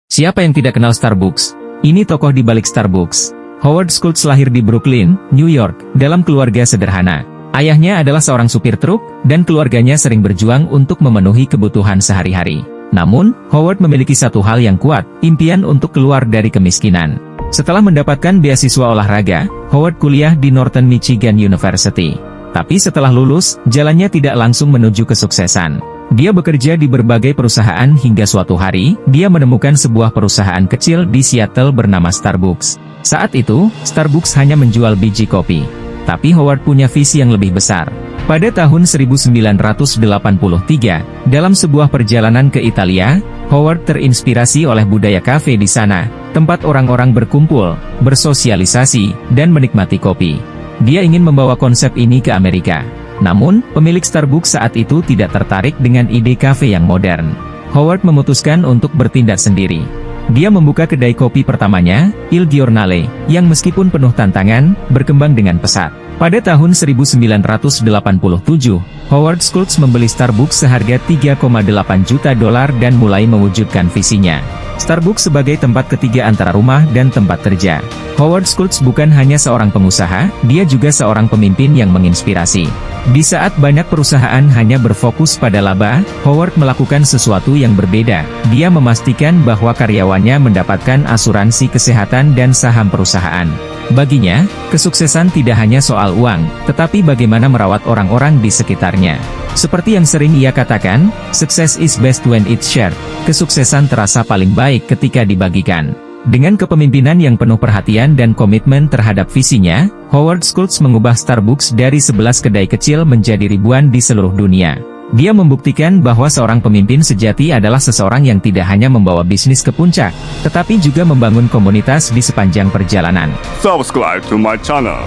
Siapa yang tidak kenal Starbucks? Ini tokoh di balik Starbucks. Howard Schultz lahir di Brooklyn, New York, dalam keluarga sederhana. Ayahnya adalah seorang supir truk, dan keluarganya sering berjuang untuk memenuhi kebutuhan sehari-hari. Namun, Howard memiliki satu hal yang kuat, impian untuk keluar dari kemiskinan. Setelah mendapatkan beasiswa olahraga, Howard kuliah di Northern Michigan University. Tapi setelah lulus, jalannya tidak langsung menuju kesuksesan. Dia bekerja di berbagai perusahaan hingga suatu hari, dia menemukan sebuah perusahaan kecil di Seattle bernama Starbucks. Saat itu, Starbucks hanya menjual biji kopi. Tapi Howard punya visi yang lebih besar. Pada tahun 1983, dalam sebuah perjalanan ke Italia, Howard terinspirasi oleh budaya kafe di sana, tempat orang-orang berkumpul, bersosialisasi, dan menikmati kopi. Dia ingin membawa konsep ini ke Amerika. Namun, pemilik Starbucks saat itu tidak tertarik dengan ide kafe yang modern. Howard memutuskan untuk bertindak sendiri. Dia membuka kedai kopi pertamanya, Il Giornale, yang meskipun penuh tantangan, berkembang dengan pesat. Pada tahun 1987, Howard Schultz membeli Starbucks seharga $3,8 juta dan mulai mewujudkan visinya. Starbucks sebagai tempat ketiga antara rumah dan tempat kerja. Howard Schultz bukan hanya seorang pengusaha, dia juga seorang pemimpin yang menginspirasi. Di saat banyak perusahaan hanya berfokus pada laba, Howard melakukan sesuatu yang berbeda. Dia memastikan bahwa karyawannya mendapatkan asuransi kesehatan dan saham perusahaan. Baginya, kesuksesan tidak hanya soal uang, tetapi bagaimana merawat orang-orang di sekitarnya. Seperti yang sering ia katakan, success is best when it's shared. Kesuksesan terasa paling baik ketika dibagikan. Dengan kepemimpinan yang penuh perhatian dan komitmen terhadap visinya, Howard Schultz mengubah Starbucks dari 11 kedai kecil menjadi ribuan di seluruh dunia. Dia membuktikan bahwa seorang pemimpin sejati adalah seseorang yang tidak hanya membawa bisnis ke puncak, tetapi juga membangun komunitas di sepanjang perjalanan. Subscribe to my channel.